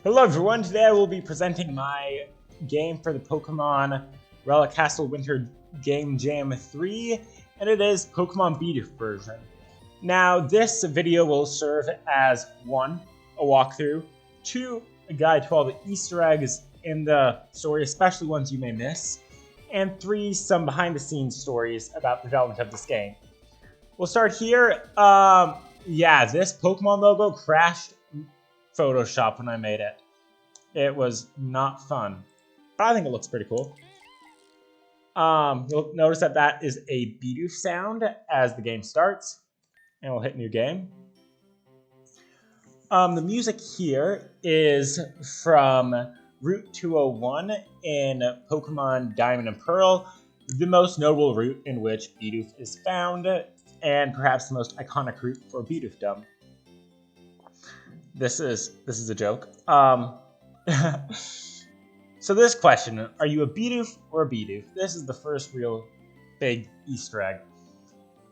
Hello everyone, today I will be presenting my game for the Pokemon Relic Castle Winter Game Jam 3, and it is Pokemon Bidoof version. Now this video will serve as 1, a walkthrough, 2, a guide to all the Easter eggs in the story, especially ones you may miss, and 3, some behind the scenes stories about the development of this game. We'll start here. Yeah, this Pokemon logo crashed Photoshop when I made it. It was not fun, but I think it looks pretty cool. You'll notice that that is a Bidoof sound as the game starts, and we'll hit new game. The music here is from Route 201 in Pokemon Diamond and Pearl, the most notable route in which Bidoof is found, and perhaps the most iconic route for Bidoofdom. This is a joke. So this question, are you a Bidoof or a Bidoof? This is the first real big Easter egg.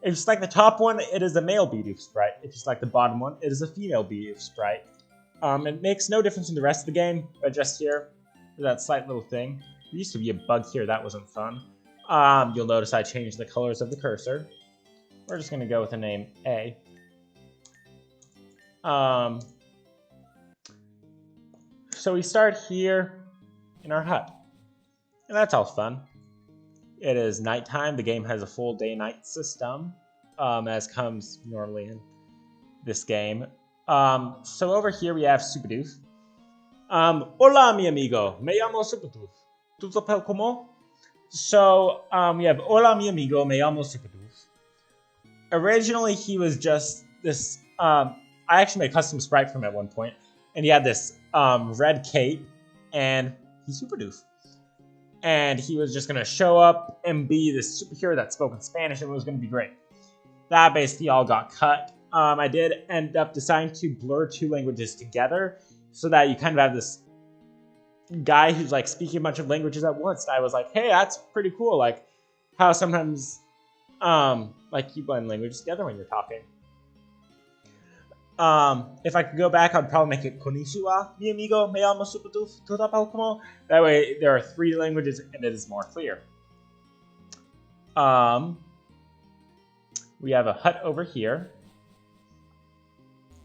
If you select the top one, it is a male Bidoof sprite. If you select the bottom one, it is a female Bidoof sprite. It makes no difference in the rest of the game, but just here, that slight little thing. There used to be a bug here, that wasn't fun. You'll notice I changed the colors of the cursor. We're just gonna go with the name A. So we start here in our hut, and that's all fun. It is nighttime. The game has a full day-night system, as comes normally in this game. So over here we have Superdoof. Hola, mi amigo. Me llamo Superdoof. ¿Tú sabes cómo? So we have Hola, mi amigo. Me llamo Superdoof. Originally, he was just this. I actually made a custom sprite from him at one point, and he had this red cape, and he's Superdoof. And he was just going to show up and be this superhero that spoke in Spanish, and it was going to be great. That basically all got cut. I did end up deciding to blur 2 languages together, so that you kind of have this guy who's like speaking a bunch of languages at once. And I was like, hey, that's pretty cool. Like how sometimes like you blend languages together when you're talking. If I could go back, I'd probably make it Konnichiwa, mi amigo, me llamo Superdoof, toda Pokémon. That way, there are 3 languages, and it is more clear. We have a hut over here.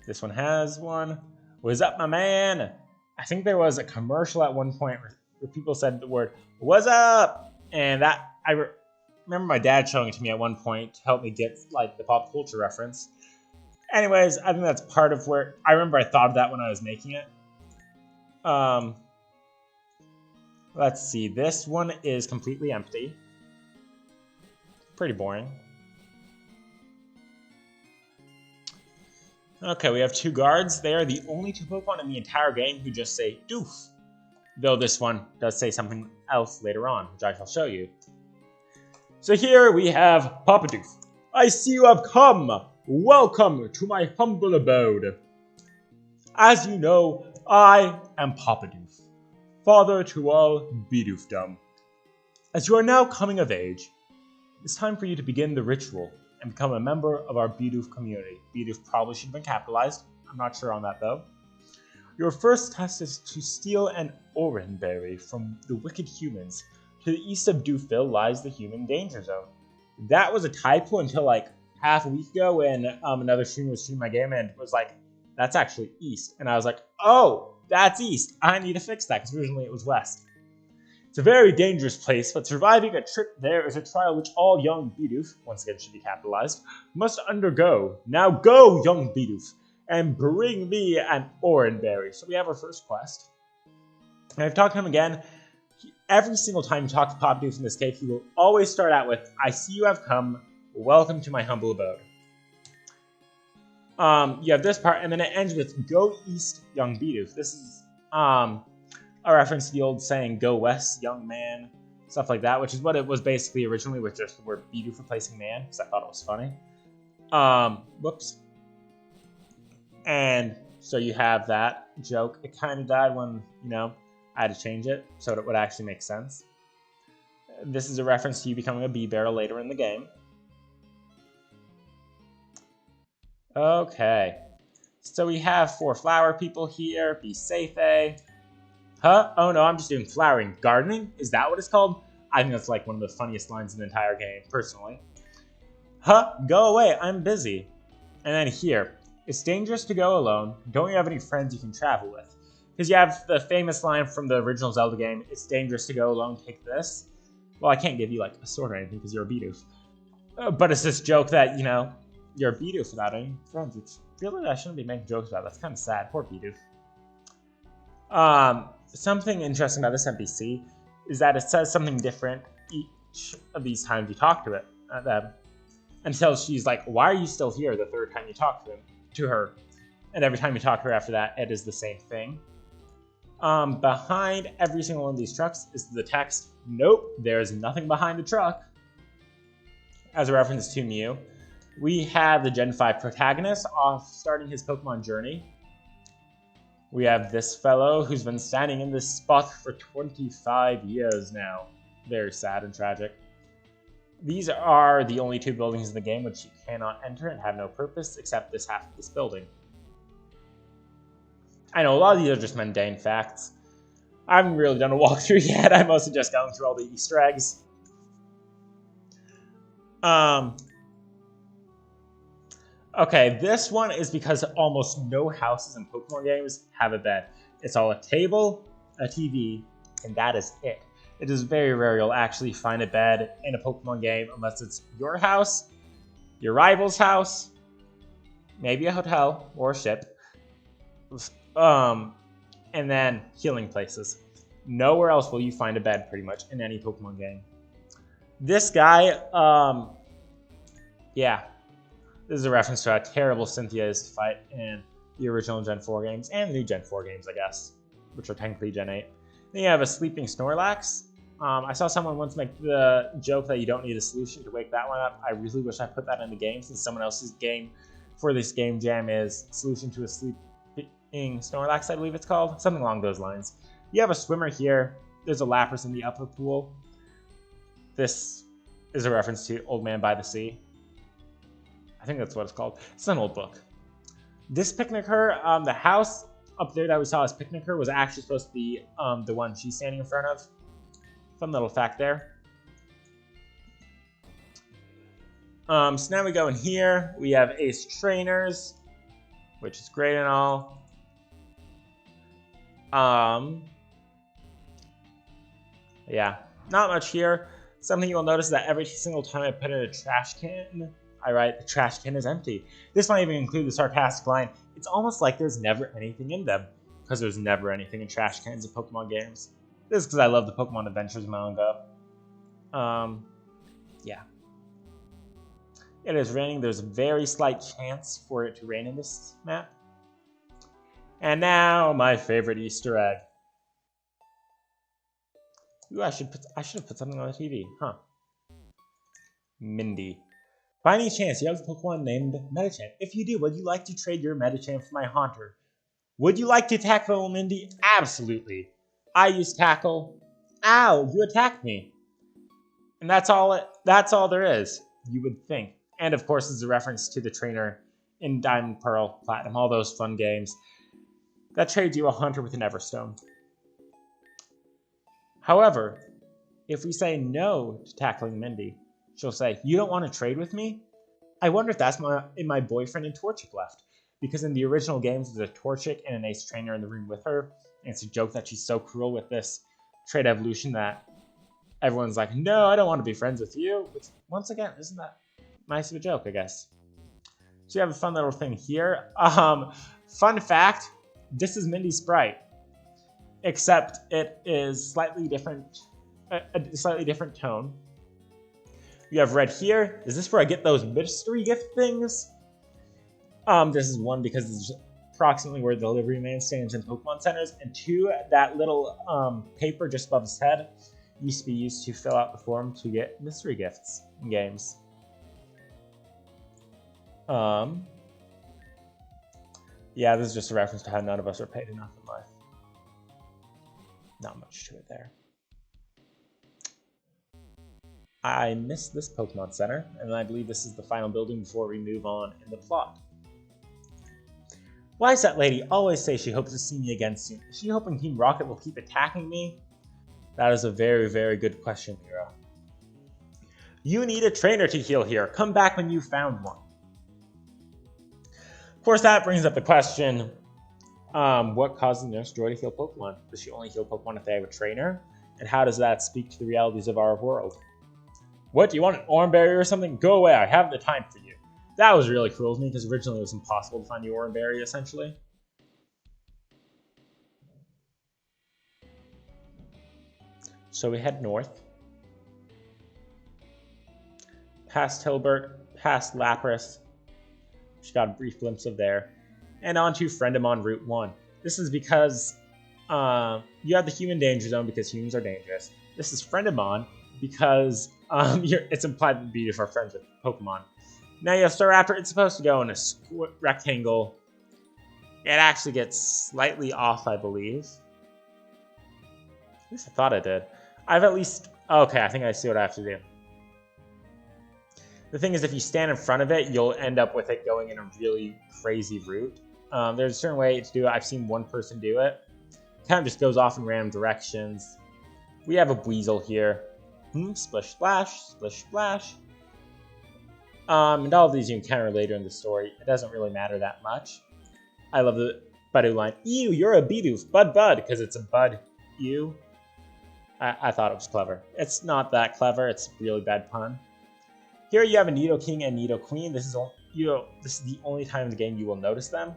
This one has one. What's up, my man? I think there was a commercial at one point where people said the word, what's up? And that, I remember my dad showing it to me at one point to help me get, like, the pop culture reference. Anyways, I think that's part of where... I remember I thought of that when I was making it. Let's see. This one is completely empty. Pretty boring. Okay, we have 2 guards. They are the only 2 Pokemon in the entire game who just say Doof. Though this one does say something else later on, which I shall show you. So here we have Doof. I see you have come! Welcome to my humble abode. As you know, I am Doof, father to all Bidoofdom. As you are now coming of age, it's time for you to begin the ritual and become a member of our Bidoof community. Bidoof probably should have been capitalized. I'm not sure on that though. Your first test is to steal an Oran berry from the wicked humans. To the east of Doofville lies the human danger zone. That was a typo until like half a week ago when another streamer was streaming my game and was like, that's actually east. And I was like, oh, that's east. I need to fix that because originally it was west. It's a very dangerous place, but surviving a trip there is a trial which all young Bidoof, once again should be capitalized, must undergo. Now go, young Bidoof, and bring me an Oran berry. So we have our first quest. And I've talked to him again. Every single time you talk to Bidoof in this cave, he will always start out with, I see you have come. Welcome to my humble abode. You have this part, and then it ends with Go East, young Bidoof. This is a reference to the old saying, Go West, young man, stuff like that, which is what it was basically originally with just the word Bidoof replacing man, because I thought it was funny. Whoops. And so you have that joke. It kind of died when, you know, I had to change it so it would actually make sense. This is a reference to you becoming a bee-bearer later in the game. Okay, So we have 4 flower people here. Be safe, eh? Huh? Oh no, I'm just doing flowering. Gardening? Is that what it's called? I think that's like one of the funniest lines in the entire game, personally. Huh? Go away, I'm busy. And then here, it's dangerous to go alone. Don't you have any friends you can travel with? Because you have the famous line from the original Zelda game, it's dangerous to go alone, take this. Well, I can't give you like a sword or anything because you're a Bidoof. But it's this joke that, you know, you're a Bidoof without any friends, which really I shouldn't be making jokes about. That's kind of sad. Poor Bidoof. Something interesting about this NPC is that it says something different each of these times you talk to them. Until she's like, why are you still here the third time you talk to her? And every time you talk to her after that, it is the same thing. Behind every single one of these trucks is the text, nope, there's nothing behind the truck. As a reference to Mew. We have the Gen 5 protagonist off starting his Pokemon journey. We have this fellow who's been standing in this spot for 25 years now. Very sad and tragic. These are the only 2 buildings in the game which you cannot enter and have no purpose except this half of this building. I know a lot of these are just mundane facts. I haven't really done a walkthrough yet. I'm mostly just going through all the Easter eggs. Okay, this one is because almost no houses in Pokemon games have a bed. It's all a table, a TV, and that is it. It is very rare you'll actually find a bed in a Pokemon game unless it's your house, your rival's house, maybe a hotel or a ship, and then healing places. Nowhere else will you find a bed pretty much in any Pokemon game. This guy, yeah. This is a reference to how terrible Cynthia is to fight in the original Gen 4 games and the new Gen 4 games, I guess, which are technically Gen 8. Then you have a sleeping Snorlax. I saw someone once make the joke that you don't need a solution to wake that one up. I really wish I put that in the game since someone else's game for this game jam is solution to a sleeping Snorlax, I believe it's called. Something along those lines. You have a swimmer here. There's a Lapras in the upper pool. This is a reference to Old Man by the Sea. I think that's what it's called. It's an old book. This Picnicker, the house up there that we saw as Picnicker was actually supposed to be the one she's standing in front of. Fun little fact there. So now we go in here. We have Ace Trainers, which is great and all. Yeah, not much here. Something you'll notice is that every single time I put in a trash can, I write, the trash can is empty. This might even include the sarcastic line, it's almost like there's never anything in them. Because there's never anything in trash cans in Pokemon games. This is because I love the Pokemon Adventures manga. Yeah. It is raining. There's a very slight chance for it to rain in this map. And now, my favorite Easter egg. Ooh, I should have put something on the TV, huh? Mindy. By any chance, you have a Pokemon named Medicham. If you do, would you like to trade your Medicham for my Haunter? Would you like to tackle Mindy? Absolutely. I use Tackle. Ow, you attacked me. And that's all there is, you would think. And of course, this is a reference to the trainer in Diamond, Pearl, Platinum, all those fun games. That trades you a Hunter with an Everstone. However, if we say no to tackling Mindy, she'll say, you don't want to trade with me? I wonder if that's my boyfriend and Torchic left. Because in the original games, there's a Torchic and an Ace Trainer in the room with her. And it's a joke that she's so cruel with this trait evolution that everyone's like, no, I don't want to be friends with you. Which, once again, isn't that nice of a joke, I guess? So you have a fun little thing here. Fun fact, this is Mindy's sprite. Except it is slightly different, a slightly different tone. You have red here. Is this where I get those mystery gift things? This is one because it's approximately where the delivery man stands in Pokemon centers, and two, that little paper just above his head used to be used to fill out the form to get mystery gifts in games. Yeah, this is just a reference to how none of us are paid enough in life. Not much to it there. I missed this Pokemon Center, and I believe this is the final building before we move on in the plot. Why does that lady always say she hopes to see me again soon? Is she hoping Team Rocket will keep attacking me? That is a very, very good question, Mira. You need a trainer to heal here. Come back when you found one. Of course, that brings up the question, what causes Nurse Joy to heal Pokemon? Does she only heal Pokemon if they have a trainer? And how does that speak to the realities of our world? What, do you want an Oran Berry or something? Go away, I haven't the time for you. That was really cruel of me, because originally it was impossible to find the Oran Berry, essentially. So we head north. Past Hilbert, past Lapras. She got a brief glimpse of there. And on to Friendem on Route 1. This is because you have the human danger zone because humans are dangerous. This is Friendemon because it's implied that Bidoof are friends with Pokemon. Now you have Staraptor. It's supposed to go in a rectangle. It actually gets slightly off, I believe. At least I thought it did. I've at least... Okay, I think I see what I have to do. The thing is, if you stand in front of it, you'll end up with it going in a really crazy route. There's a certain way to do it. I've seen one person do it. It kind of just goes off in random directions. We have a Weasel here. Splish, splash, splish, splash. And all of these you encounter later in the story. It doesn't really matter that much. I love the Bidoof line. Ew, you're a Bidoof. Bud, because it's a Bud. Ew. I thought it was clever. It's not that clever. It's a really bad pun. Here you have a Nidoking and Nidoqueen. This is the only time in the game you will notice them.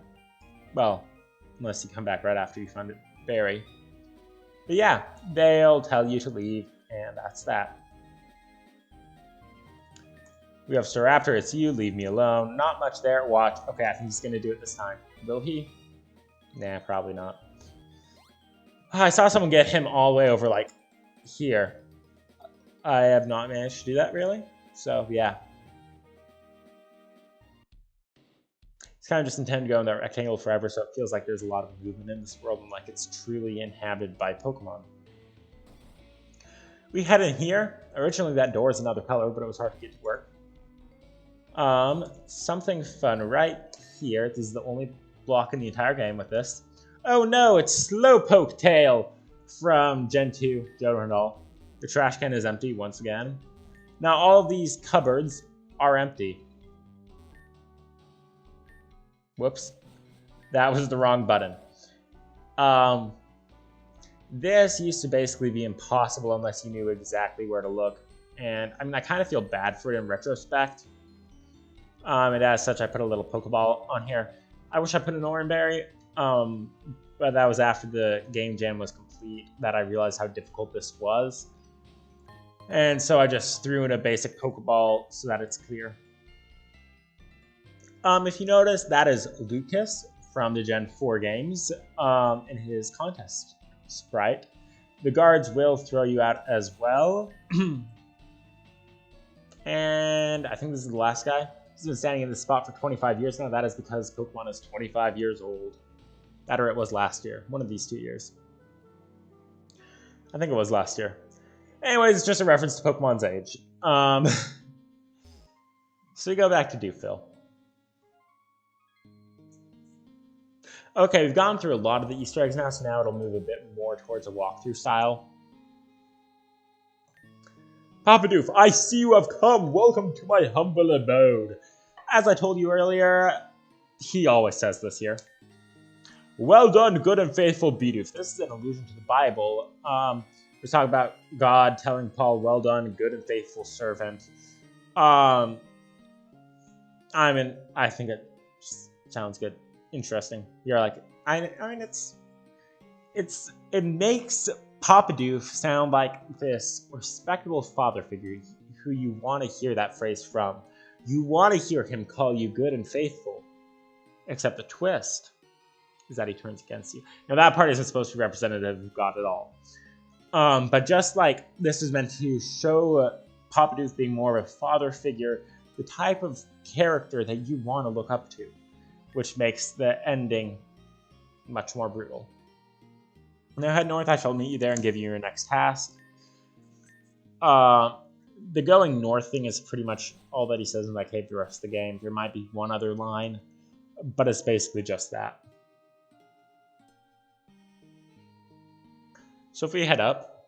Well, unless you come back right after you find a berry. But yeah, they'll tell you to leave, and that's that. We have Staraptor. It's you. Leave me alone. Not much there. Watch. Okay, I think he's going to do it this time. Will he? Nah, probably not. I saw someone get him all the way over, like, here. I have not managed to do that, really. So, yeah. It's kind of just intended to go in that rectangle forever, so it feels like there's a lot of movement in this world and like it's truly inhabited by Pokemon. We head in here. Originally, that door is another color, but it was hard to get to work. Something fun right here. This is the only block in the entire game with this. Oh no, it's Slowpoke Tail from Gen 2 Deodorant. The trash can is empty once again. Now all of these cupboards are empty. Whoops. That was the wrong button. This used to basically be impossible unless you knew exactly where to look. And I mean, I kind of feel bad for it in retrospect. And as such, I put a little Pokeball on here. I wish I put an Oran Berry, but that was after the game jam was complete that I realized how difficult this was. And so I just threw in a basic Pokeball so that it's clear. If you notice, that is Lucas from the Gen 4 games in his contest sprite. The guards will throw you out as well. And I think this is the last guy. He's been standing in this spot for 25 years now. That is because Pokemon is 25 years old. That or it was last year. One of these 2 years. I think it was last year. Anyways, it's just a reference to Pokemon's age. So we go back to Doofville. Okay, we've gone through a lot of the Easter eggs now, so now it'll move a bit more towards a walkthrough style. Papa Doof, I see you have come. Welcome to my humble abode. As I told you earlier, he always says this here. Well done, good and faithful Bidoof. This is an allusion to the Bible. We're talking about God telling Paul, well done, good and faithful servant. I think it sounds good. Interesting. You're like, I mean, it makes Papa Doof sound like this respectable father figure who you want to hear that phrase from. You want to hear him call you good and faithful. Except the twist is that he turns against you. Now that part isn't supposed to be representative of God at all. But just like this is meant to show Papa Doof being more of a father figure, the type of character that you want to look up to, which makes the ending much more brutal. Now head north. I shall meet you there and give you your next task. The going north thing is pretty much all that he says in that cave the rest of the game. There might be one other line, but it's basically just that. So if we head up,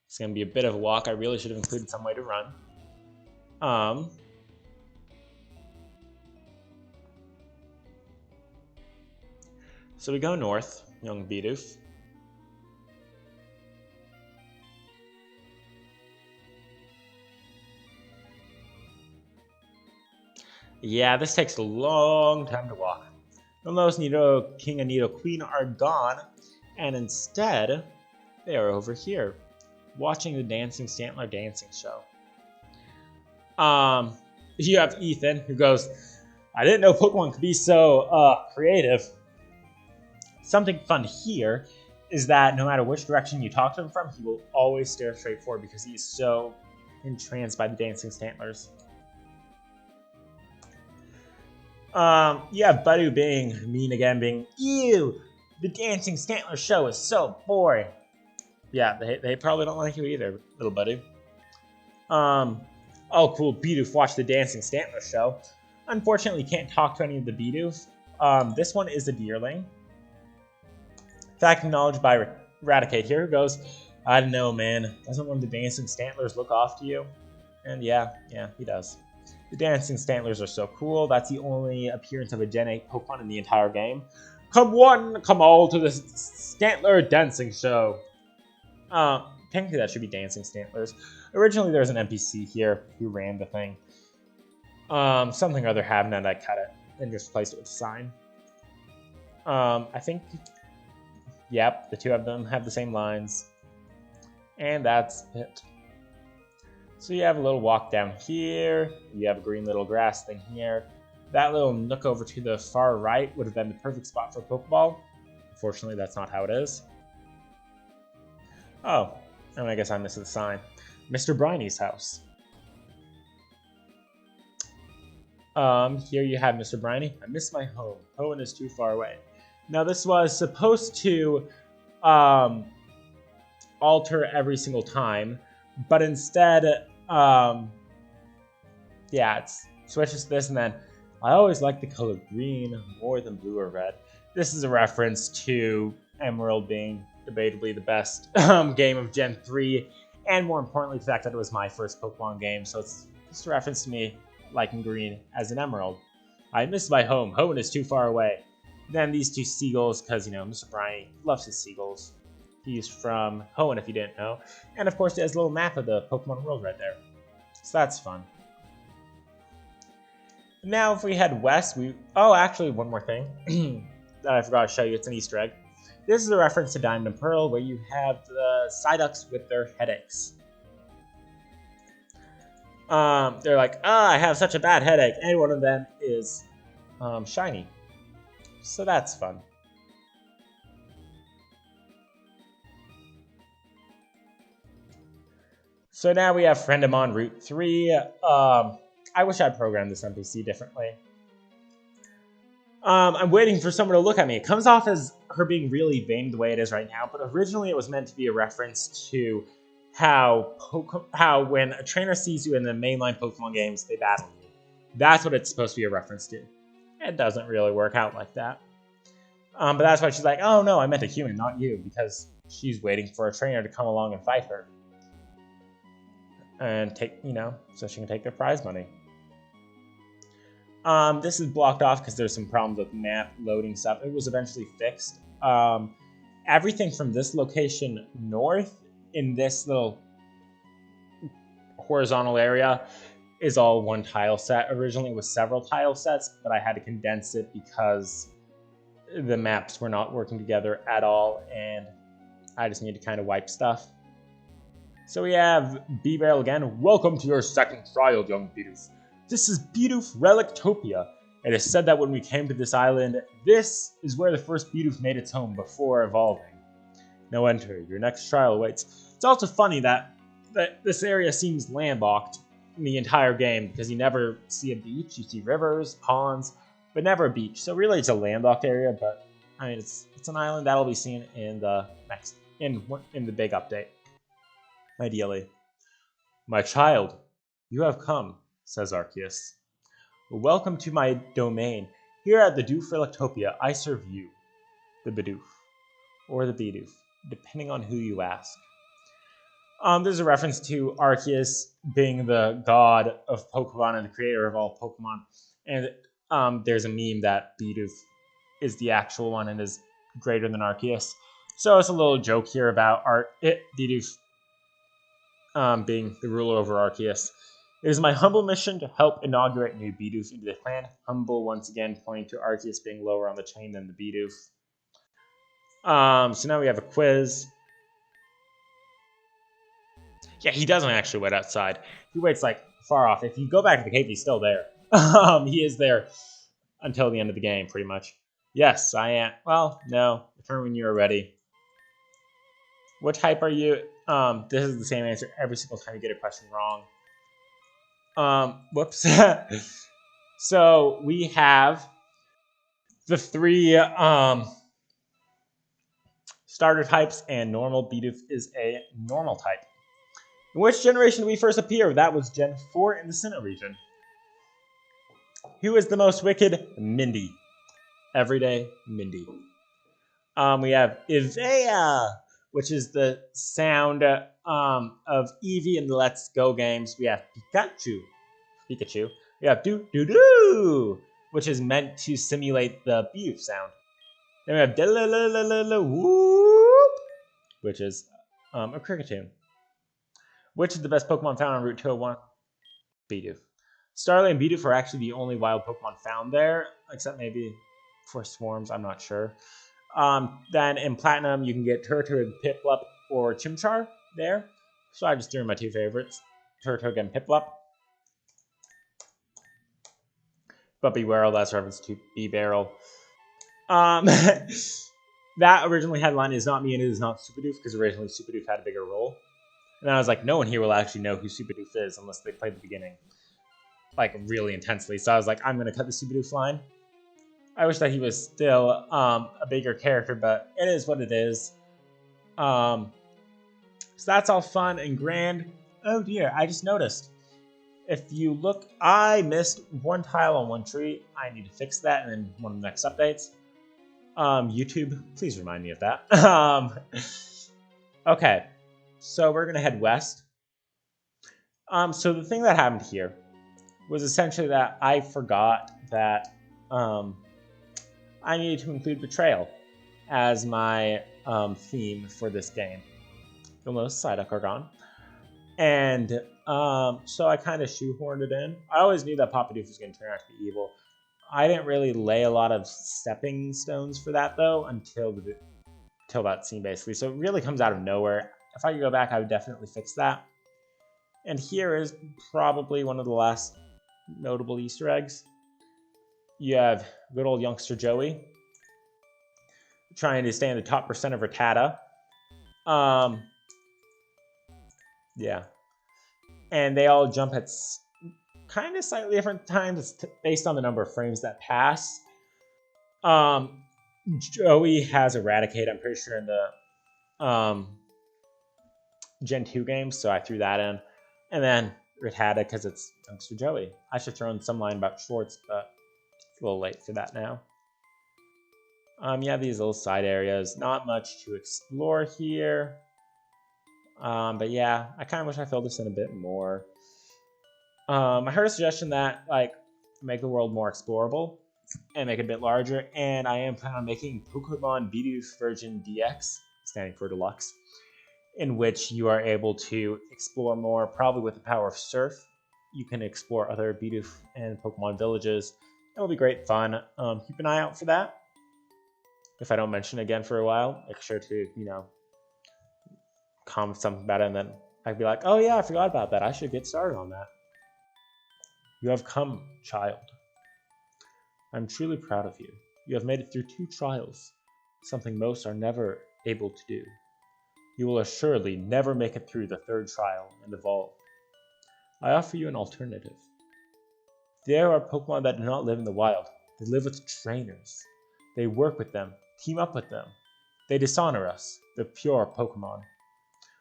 it's going to be a bit of a walk. I really should have included some way to run. So we go north, young Bidoof. Yeah, this takes a long time to walk. You'll notice Nido King and Nido Queen are gone, and instead, they are over here, watching the Dancing Stantler dancing show. You have Ethan, who goes, I didn't know Pokemon could be so, creative. Something fun here is that no matter which direction you talk to him from, he will always stare straight forward because he is so entranced by the Dancing Stantlers. You have Bidoof being mean again, being, ew, the Dancing Stantler show is so boring. Yeah, they probably don't like you either, little Bidoof. Oh, cool, Bidoof watched the Dancing Stantler show. Unfortunately, you can't talk to any of the Bidoof. This one is a Deerling. Fact acknowledged by Raticate here, who goes, I don't know, man. Doesn't one of the Dancing Stantlers look off to you? And yeah, he does. The Dancing Stantlers are so cool. That's the only appearance of a Gen 8 Pokemon in the entire game. Come one, come all to the Stantler Dancing Show. Technically that should be Dancing Stantlers. Originally there was an NPC here who ran the thing. Something or other happened and I cut it and just replaced it with a sign. I think, yep, the two of them have the same lines. And that's it. So you have a little walk down here. You have a green little grass thing here. That little nook over to the far right would have been the perfect spot for a Pokeball. Unfortunately, that's not how it is. Oh, and I guess I missed the sign. Mr. Briney's house. Here you have Mr. Briney. I miss my home. Hoenn is too far away. Now this was supposed to alter every single time, but instead, yeah, it switches to this, and then I always like the color green more than blue or red. This is a reference to Emerald being debatably the best game of Gen 3, and more importantly, the fact that it was my first Pokemon game, so it's just a reference to me liking green as an Emerald. I miss my home. Hoenn is too far away. Then these two seagulls, because, you know, Mr. Briney loves his seagulls. He's from Hoenn, if you didn't know. And, of course, there's a little map of the Pokemon world right there. So that's fun. Now, if we head west, oh, actually, one more thing that I forgot to show you. It's an Easter egg. This is a reference to Diamond and Pearl, where you have the Psyducks with their headaches. They're like, I have such a bad headache. And one of them is shiny. So that's fun. So now we have Friend on Route 3. I wish I'd programmed this NPC differently. I'm waiting for someone to look at me. It comes off as her being really vain the way it is right now, but originally it was meant to be a reference to how when a trainer sees you in the mainline Pokemon games, they battle you. That's what it's supposed to be a reference to. It doesn't really work out like that. But that's why she's like, oh no, I meant a human, not you, because she's waiting for a trainer to come along and fight her. And take, you know, so she can take their prize money. This is blocked off because there's some problems with map loading stuff. It was eventually fixed. Everything from this location north in this little horizontal area is all one tile set. Originally it was several tile sets, but I had to condense it because the maps were not working together at all, and I just need to kind of wipe stuff. So we have B-Barrel again. Welcome to your second trial, young Bidoof. This is Bidoof Relictopia. It is said that when we came to this island, this is where the first Bidoof made its home before evolving. Now enter. Your next trial awaits. It's also funny that this area seems landlocked in the entire game because you never see a beach. You see rivers, ponds, but never a beach. So really it's a landlocked area, but I mean it's an island that'll be seen in the next in the big update. Ideally. My child, you have come, says Arceus. Welcome to my domain. Here at the Bidoof Relictopia, I serve you. the Bidoof, or the Bidoof, depending on who you ask. There's a reference to Arceus being the god of Pokemon and the creator of all Pokemon. And there's a meme that Bidoof is the actual one and is greater than Arceus. So it's a little joke here about Bidoof being the ruler over Arceus. It is my humble mission to help inaugurate new Bidoof into the clan. Humble, once again, pointing to Arceus being lower on the chain than the Bidoof. So now we have a quiz. Yeah, he doesn't actually wait outside. He waits like far off. If you go back to the cave, he's still there. He is there until the end of the game, pretty much. Yes, I am. Well, no. Return when you are ready. What type are you? This is the same answer every single time you get a question wrong. Whoops. So we have the three starter types, and normal. Bidoof is a normal type. In which generation did we first appear? That was Gen 4 in the Sinnoh region. Who is the most wicked? Mindy. Everyday Mindy. We have Ivea, which is the sound of Eevee in the Let's Go games. We have Pikachu. We have Doo-Doo-Doo, which is meant to simulate the Bidoof sound. Then we have Da-la-la-la-la-la-whoop, which is a Kricketune. Which is the best Pokemon found on Route 201? Bidoof. Starly and Bidoof are actually the only wild Pokemon found there, except maybe for Swarms, I'm not sure. Then in Platinum, you can get Turtwig, Piplup, or Chimchar there. So I just threw in my two favorites, Turtwig and Piplup. But Bewearl, that's reference to B-Barrel. That originally had line is not me and it is not Superdoof, because originally Superdoof had a bigger role. And I was like, no one here will actually know who Superdoof is unless they played the beginning, like, really intensely. So I was like, I'm going to cut the Superdoof line. I wish that he was still a bigger character, but it is what it is. So that's all fun and grand. Oh dear, I just noticed. If you look, I missed one tile on one tree. I need to fix that in one of the next updates. YouTube, please remind me of that. Okay. So we're going to head west. So the thing that happened here was essentially that I forgot that I needed to include Betrayal as my theme for this game. You'll notice Psyduck are gone. And so I kind of shoehorned it in. I always knew that Papa Doof was going to turn out to be evil. I didn't really lay a lot of stepping stones for that, though, until that scene, basically. So it really comes out of nowhere. If I could go back, I would definitely fix that. And here is probably one of the last notable Easter eggs. You have good old youngster Joey trying to stay in the top percent of Rattata. Yeah. And they all jump at kind of slightly different times. It's based on the number of frames that pass. Joey has Eradicate, I'm pretty sure, in the Gen 2 games, so I threw that in. And then Rattata, because it's youngster Joey. I should throw in some line about Schwartz, but it's a little late for that now. You have these little side areas. Not much to explore here. But yeah, I kind of wish I filled this in a bit more. I heard a suggestion that, like, make the world more explorable and make it a bit larger, and I am planning on making Pokemon Bidoof version DX, standing for Deluxe, in which you are able to explore more, probably with the power of Surf. You can explore other Bidoof and Pokemon villages. It will be great fun. Keep an eye out for that. If I don't mention it again for a while, make sure to, comment something about it, and then I'd be like, oh yeah, I forgot about that. I should get started on that. You have come, child. I'm truly proud of you. You have made it through 2 trials, something most are never able to do. You will assuredly never make it through the 3rd trial and evolve. I offer you an alternative. There are Pokemon that do not live in the wild. They live with trainers. They work with them, team up with them. They dishonor us, the pure Pokemon.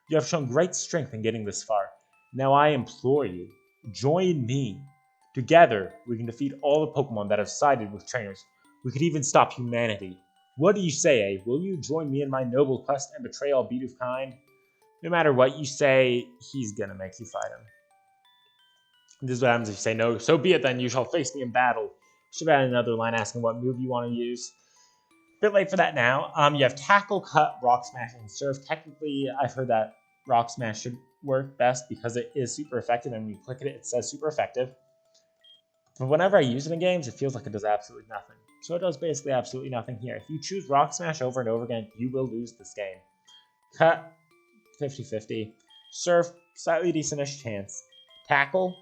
You have shown great strength in getting this far. Now I implore you, join me. Together, we can defeat all the Pokemon that have sided with trainers. We could even stop humanity. What do you say, eh? Will you join me in my noble quest and betray all Bidoof kind? No matter what you say, he's gonna make you fight him. This is what happens if you say no. So be it then, you shall face me in battle. Should add another line asking what move you want to use. Bit late for that now. You have Tackle, Cut, Rock Smash, and Surf. Technically, I've heard that Rock Smash should work best because it is super effective, and when you click it, it says super effective. But whenever I use it in games, it feels like it does absolutely nothing. So it does basically absolutely nothing here. If you choose Rock Smash over and over again, you will lose this game. Cut, 50-50. Surf, slightly decentish chance. Tackle,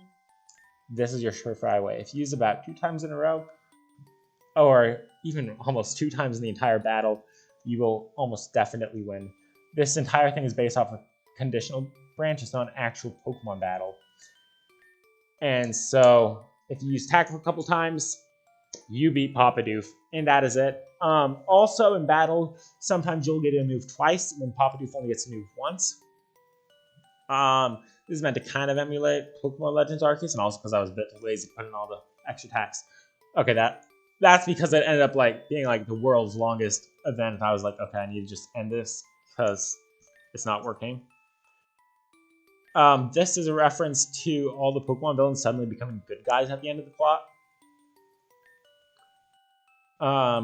this is your surefire way. If you use about 2 times in a row, or even almost 2 times in the entire battle, you will almost definitely win. This entire thing is based off a conditional branch. It's not an actual Pokemon battle. And so, if you use Tackle a couple times, you beat Bidoof, and that is it. Also, in battle, sometimes you'll get a move twice, when Bidoof only gets a move once. This is meant to kind of emulate Pokemon Legends Arceus, and also because I was a bit too lazy putting all the extra attacks. Okay, that's because it ended up being the world's longest event. I was like, okay, I need to just end this because it's not working. This is a reference to all the Pokemon villains suddenly becoming good guys at the end of the plot.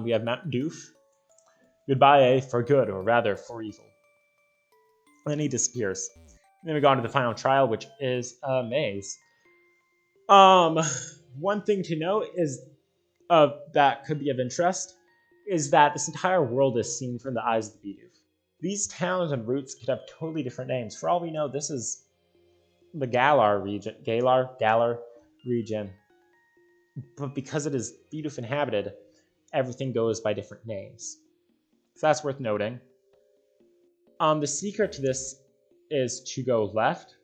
We have Bidoof. Goodbye, eh? For good, or rather, for evil. And then he disappears. And then we go on to the final trial, which is a maze. One thing to note is that could be of interest is that this entire world is seen from the eyes of the Bidoof. These towns and routes could have totally different names. For all we know, this is the Galar region. Galar region. But because it is Bidoof inhabited, everything goes by different names. So that's worth noting. The secret to this is to go left,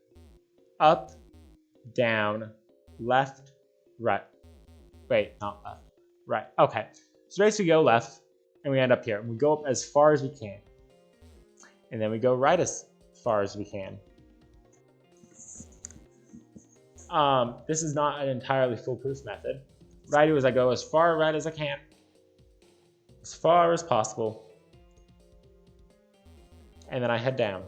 up, down, left, right. Wait, not left. Right. Okay. So basically we go left, and we end up here. And we go up as far as we can. And then we go right as far as we can. This is not an entirely foolproof method. What I do is I go as far right as I can. As far as possible. And then I head down.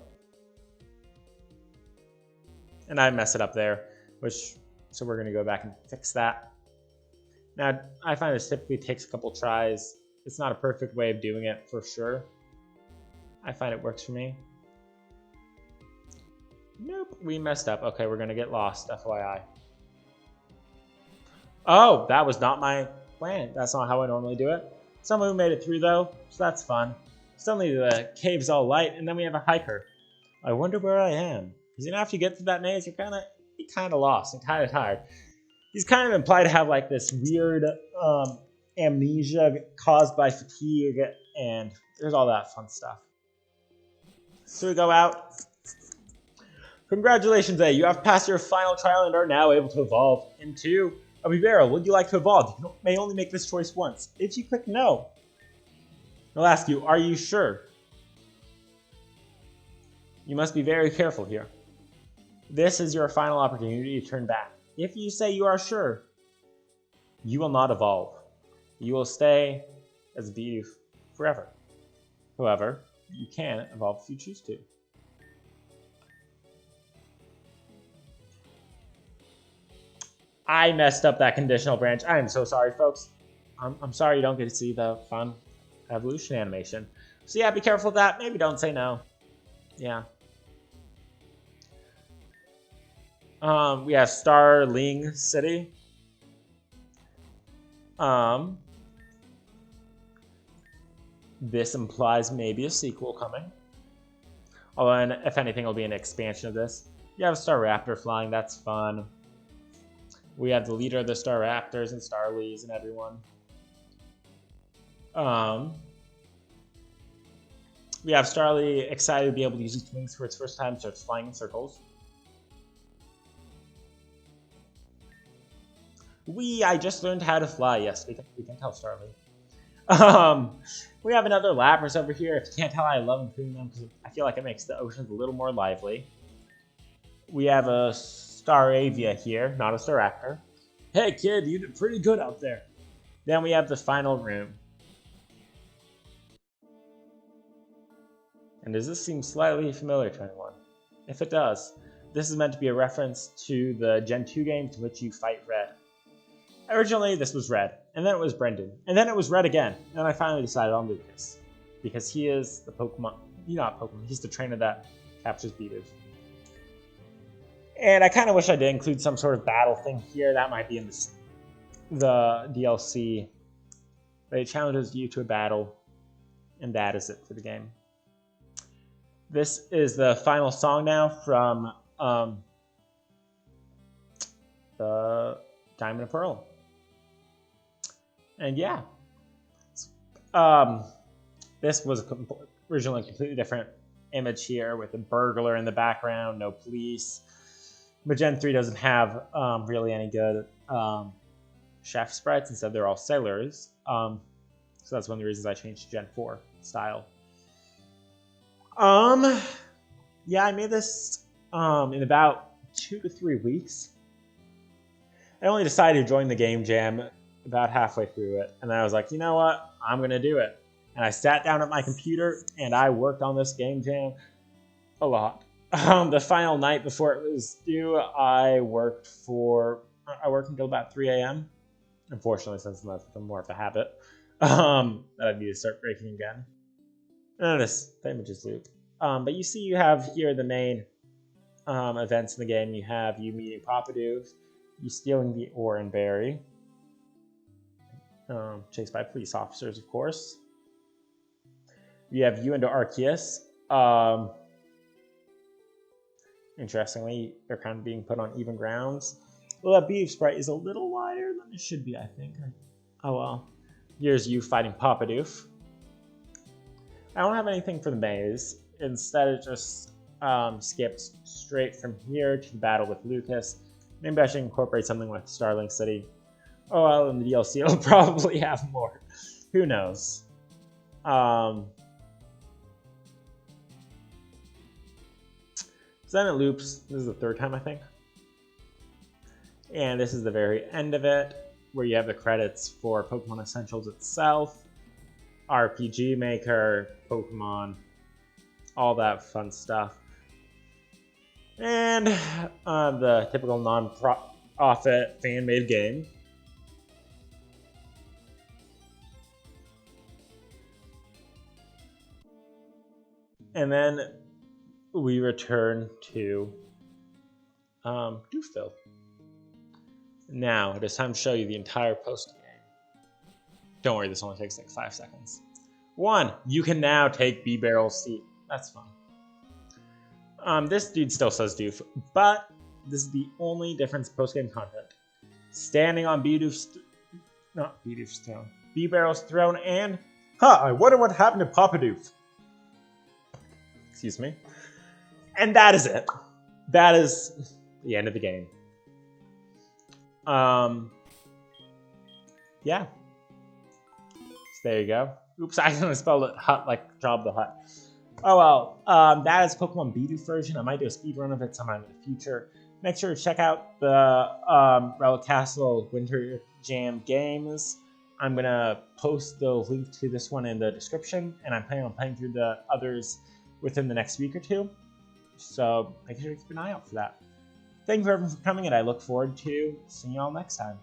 And I mess it up there, so we're going to go back and fix that. Now, I find this typically takes a couple tries. It's not a perfect way of doing it, for sure. I find it works for me. Nope, we messed up. Okay, we're going to get lost, FYI. Oh, that was not my plan. That's not how I normally do it. Someone who made it through, though, so that's fun. Suddenly, the cave's all light, and then we have a hiker. I wonder where I am. Because after you get through that maze, you're kind of lost and kind of tired. He's kind of implied to have this weird amnesia caused by fatigue, and there's all that fun stuff. So we go out. Congratulations, A. You have passed your final trial and are now able to evolve into a Vivero. Would you like to evolve? You may only make this choice once. If you click no, it'll ask you, are you sure? You must be very careful here. This is your final opportunity to turn back. If you say you are sure, you will not evolve. You will stay as Bidoof forever. However, you can evolve if you choose to. I messed up that conditional branch. I am so sorry, folks. I'm sorry you don't get to see the fun evolution animation. So yeah, be careful of that. Maybe don't say no. Yeah. We have Starling City. This implies maybe a sequel coming. Although, if anything, it'll be an expansion of this. You have Staraptor flying, that's fun. We have the leader of the Staraptors and Starlies and everyone. We have Starly excited to be able to use its wings for its first time, starts flying in circles. I just learned how to fly. Yes, we can tell Starly. We have another Lapras over here. If you can't tell, I love including them because I feel like it makes the oceans a little more lively. We have a Staravia here, not a Staraptor. Hey kid, you did pretty good out there. Then we have the final room. And does this seem slightly familiar to anyone? If it does, this is meant to be a reference to the Gen 2 game to which you fight Red. Originally, this was Red, and then it was Brendan, and then it was Red again, and I finally decided on Lucas. Because he is the Pokemon, not Pokemon, he's the trainer that captures Bidoof. And I kind of wish I did include some sort of battle thing here. That might be in the DLC. But it challenges you to a battle, and that is it for the game. This is the final song now from the Diamond and Pearl. And yeah. This was originally a completely different image here with a burglar in the background, no police. But Gen 3 doesn't have really any good chef sprites. Instead, they're all sailors. So that's one of the reasons I changed to Gen 4 style. Yeah, I made this in about 2 to 3 weeks. I only decided to join the game jam about halfway through it. And then I was like, you know what? I'm going to do it. And I sat down at my computer and I worked on this game jam a lot. The final night before it was due, I worked until about 3 a.m. Unfortunately, since that's become more of a habit, that I need to start breaking again. Notice the images loop. But you see you have here the main events in the game. You have you meeting Bidoof, you stealing the Oran Berry, chased by police officers, of course. You have you into Arceus. Interestingly, they're kind of being put on even grounds. Well, that Bidoof sprite is a little wider than it should be, I think. Oh well. Here's you fighting Bidoof. I don't have anything for the maze. Instead, it just skips straight from here to the battle with Lucas. Maybe I should incorporate something like Starling City. Oh well, in the DLC, it'll probably have more. Who knows? So then it loops. This is the third time, I think. And this is the very end of it, where you have the credits for Pokemon Essentials itself, RPG Maker, Pokemon, all that fun stuff. And the typical non-profit fan-made game. And then we return to Doofville. Now, it is time to show you the entire post-game. Don't worry, this only takes like 5 seconds. 1, you can now take B-Barrel's seat. That's fun. This dude still says Doof, but this is the only difference post-game content. Standing on B-Barrel's throne, and I wonder what happened to Bidoof. Excuse me. And that is it. That is the end of the game. Yeah. So there you go. Oops, I accidentally spelled it Hut like Job the Hut. Oh well. That is Pokemon Bidoof version. I might do a speedrun of it sometime in the future. Make sure to check out the Relic Castle Winter Jam games. I'm going to post the link to this one in the description, and I'm planning on playing through the others within the next week or two. So make sure to keep an eye out for that. Thank you everyone for coming, and I look forward to seeing you all next time.